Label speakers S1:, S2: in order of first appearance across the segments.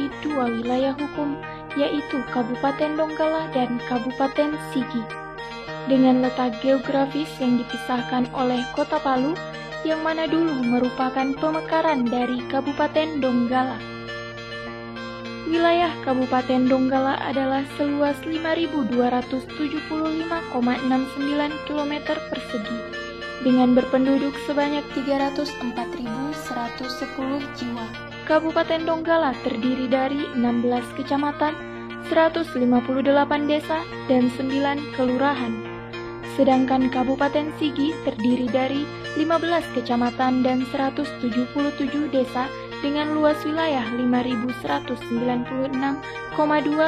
S1: menjadi dua wilayah hukum, yaitu Kabupaten Donggala dan Kabupaten Sigi. Dengan letak geografis yang dipisahkan oleh Kota Palu, yang mana dulu merupakan pemekaran dari Kabupaten Donggala. Wilayah Kabupaten Donggala adalah seluas 5.275,69 km persegi, dengan berpenduduk sebanyak 304.110 jiwa. Kabupaten Donggala terdiri dari 16 kecamatan, 158 desa, dan 9 kelurahan. Sedangkan Kabupaten Sigi terdiri dari 15 kecamatan dan 177 desa dengan luas wilayah 5.196,2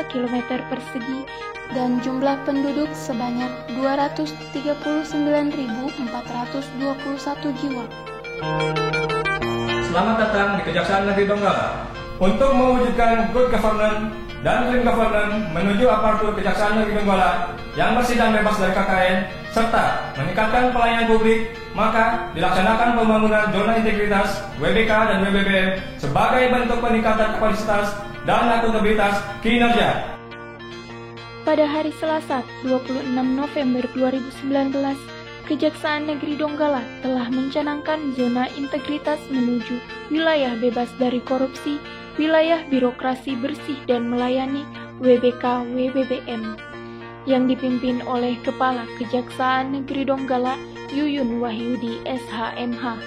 S1: km persegi dan jumlah penduduk sebanyak 239.421 jiwa.
S2: Selamat datang di Kejaksaan Negeri Donggala. Untuk mewujudkan good governance dan clean governance menuju aparatur Kejaksaan Negeri Donggala yang bersih dan bebas dari KKN serta meningkatkan pelayanan publik, maka dilaksanakan pembangunan zona integritas WBK dan WBBM sebagai bentuk peningkatan kapasitas dan akuntabilitas kinerja.
S1: Pada hari Selasa, 26 November 2019, Kejaksaan Negeri Donggala telah mencanangkan zona integritas menuju wilayah bebas dari korupsi, wilayah birokrasi bersih dan melayani WBK WBBM yang dipimpin oleh Kepala Kejaksaan Negeri Donggala Yuyun Wahyudi SHMH.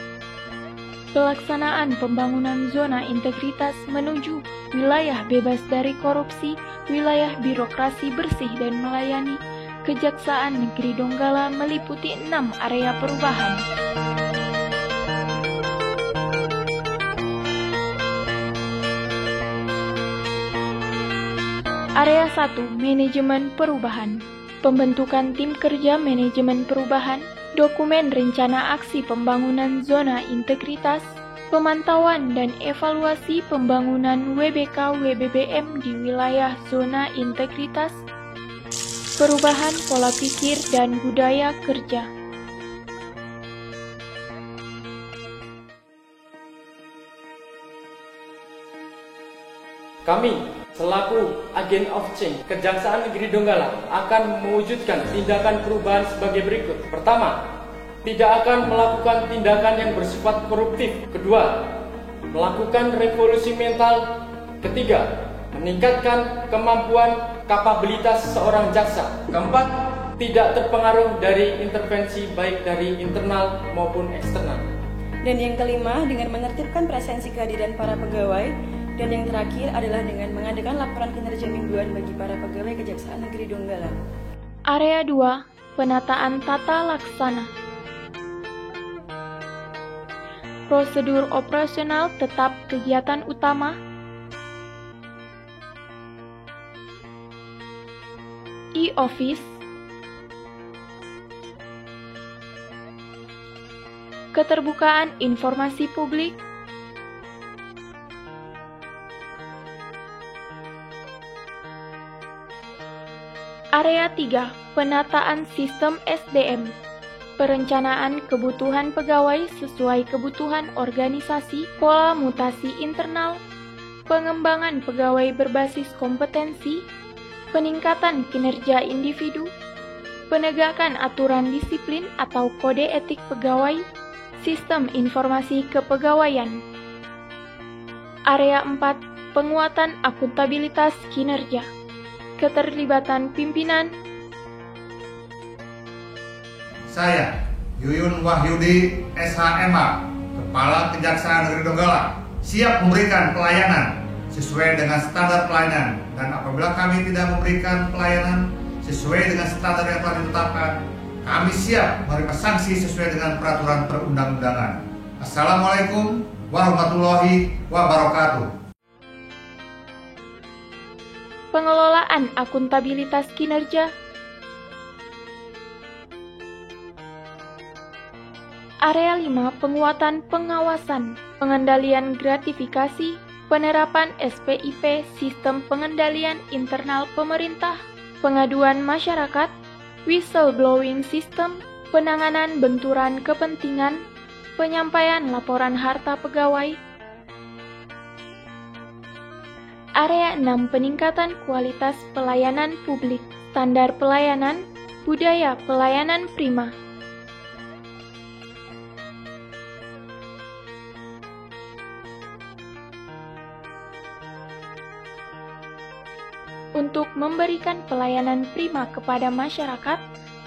S1: Pelaksanaan pembangunan zona integritas menuju wilayah bebas dari korupsi, wilayah birokrasi bersih dan melayani Kejaksaan Negeri Donggala meliputi 6 area perubahan. Area 1, Manajemen Perubahan. Pembentukan tim kerja manajemen perubahan, dokumen rencana aksi pembangunan zona integritas, pemantauan dan evaluasi pembangunan WBK WBBM di wilayah zona integritas, perubahan pola pikir dan budaya kerja.
S3: Kami, selaku agen of change Kejaksaan Negeri Donggala, akan mewujudkan tindakan perubahan sebagai berikut. Pertama, tidak akan melakukan tindakan yang bersifat koruptif. Kedua, melakukan revolusi mental. Ketiga, meningkatkan kemampuan kapabilitas seorang jaksa. Keempat, tidak terpengaruh dari intervensi baik dari internal maupun eksternal.
S4: Dan yang kelima, dengan menertibkan presensi kehadiran para pegawai. Dan yang terakhir adalah dengan mengadakan laporan kinerja mingguan bagi para pegawai Kejaksaan Negeri Donggala.
S1: Area 2, Penataan Tata Laksana. Prosedur operasional tetap kegiatan utama, e-office, keterbukaan informasi publik, Area 3, Penataan Sistem SDM. Perencanaan kebutuhan pegawai sesuai kebutuhan organisasi, pola mutasi internal, pengembangan pegawai berbasis kompetensi, peningkatan kinerja individu, penegakan aturan disiplin atau kode etik pegawai, sistem informasi kepegawaian. Area 4, Penguatan akuntabilitas kinerja. Keterlibatan pimpinan.
S5: Saya, Yuyun Wahyudi SHMH, Kepala Kejaksaan Negeri Donggala, siap memberikan pelayanan sesuai dengan standar pelayanan, dan apabila kami tidak memberikan pelayanan sesuai dengan standar yang telah ditetapkan, kami siap menerima sanksi sesuai dengan peraturan perundang-undangan. Assalamualaikum warahmatullahi wabarakatuh.
S1: Pengelolaan akuntabilitas kinerja. Area 5, Penguatan pengawasan, pengendalian gratifikasi, penerapan SPIP, sistem pengendalian internal pemerintah, pengaduan masyarakat, whistleblowing system, penanganan benturan kepentingan, penyampaian laporan harta pegawai. Area 6 peningkatan kualitas pelayanan publik, standar pelayanan, budaya pelayanan prima. Untuk memberikan pelayanan prima kepada masyarakat,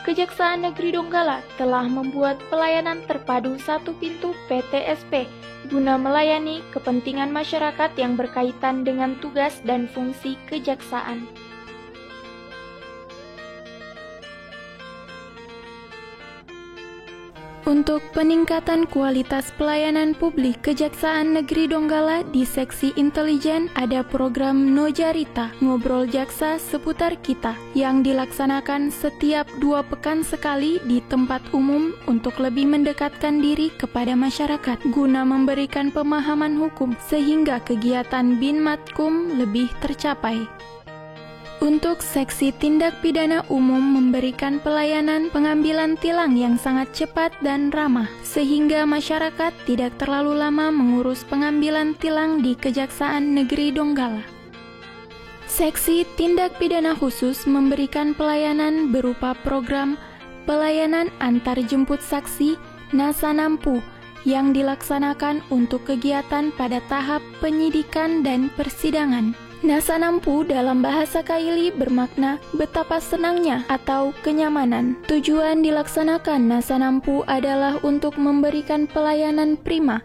S1: Kejaksaan Negeri Donggala telah membuat pelayanan terpadu satu pintu PTSP guna melayani kepentingan masyarakat yang berkaitan dengan tugas dan fungsi kejaksaan. Untuk peningkatan kualitas pelayanan publik Kejaksaan Negeri Donggala di seksi intelijen ada program Nojarita, Ngobrol Jaksa Seputar Kita, yang dilaksanakan setiap 2 pekan sekali di tempat umum untuk lebih mendekatkan diri kepada masyarakat guna memberikan pemahaman hukum sehingga kegiatan Binmatkum lebih tercapai. Untuk seksi tindak pidana umum memberikan pelayanan pengambilan tilang yang sangat cepat dan ramah, sehingga masyarakat tidak terlalu lama mengurus pengambilan tilang di Kejaksaan Negeri Donggala. Seksi tindak pidana khusus memberikan pelayanan berupa program pelayanan antar jemput saksi Nasanampu yang dilaksanakan untuk kegiatan pada tahap penyidikan dan persidangan. Nasanampu dalam bahasa Kaili bermakna betapa senangnya atau kenyamanan. Tujuan dilaksanakan Nasanampu adalah untuk memberikan pelayanan prima,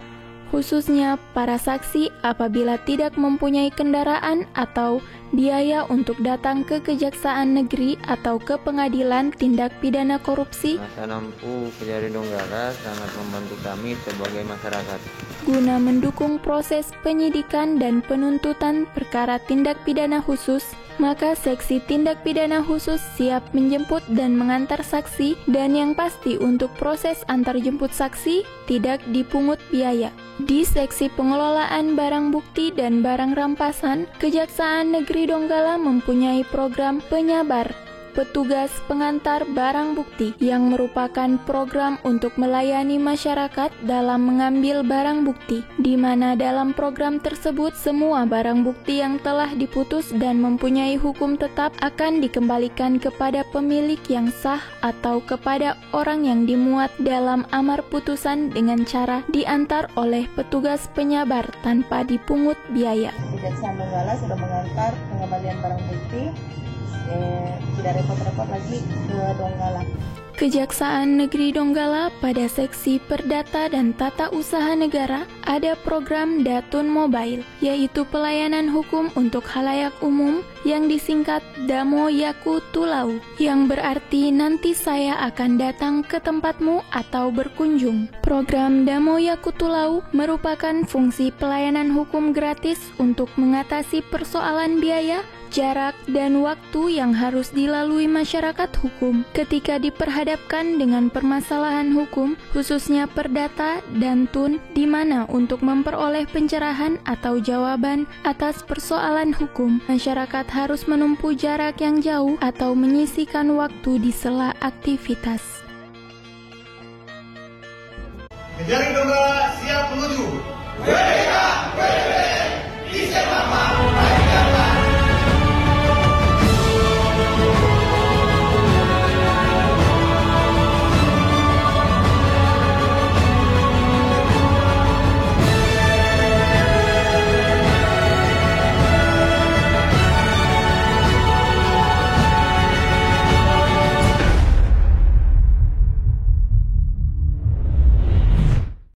S1: khususnya para saksi apabila tidak mempunyai kendaraan atau biaya untuk datang ke Kejaksaan Negeri atau ke Pengadilan Tindak Pidana Korupsi.
S6: Nasanampu Kejari Donggala sangat membantu kami sebagai masyarakat
S1: guna mendukung proses penyidikan dan penuntutan perkara tindak pidana khusus, maka seksi tindak pidana khusus siap menjemput dan mengantar saksi, dan yang pasti untuk proses antar jemput saksi tidak dipungut biaya. Di seksi pengelolaan barang bukti dan barang rampasan, Kejaksaan Negeri Donggala mempunyai program penyabar, petugas pengantar barang bukti, yang merupakan program untuk melayani masyarakat dalam mengambil barang bukti, di mana dalam program tersebut semua barang bukti yang telah diputus dan mempunyai hukum tetap akan dikembalikan kepada pemilik yang sah atau kepada orang yang dimuat dalam amar putusan dengan cara diantar oleh petugas penyabar tanpa dipungut biaya.
S7: Kejaksaan Donggala sudah mengantar pengembalian barang bukti, tidak repot-repot lagi ke Donggala.
S1: Kejaksaan Negeri Donggala pada seksi Perdata dan Tata Usaha Negara ada program Datun Mobile, yaitu pelayanan hukum untuk khalayak umum yang disingkat Damo Yaku Tulau, yang berarti nanti saya akan datang ke tempatmu atau berkunjung. Program Damo Yaku Tulau merupakan fungsi pelayanan hukum gratis untuk mengatasi persoalan biaya, jarak, dan waktu yang harus dilalui masyarakat hukum ketika diperhadapkan dengan permasalahan hukum, khususnya perdata dan tun, di mana untuk memperoleh pencerahan atau jawaban atas persoalan hukum, masyarakat harus menempuh jarak yang jauh atau menyisihkan waktu di sela aktivitas.
S5: Kejari Donggala siap menuju.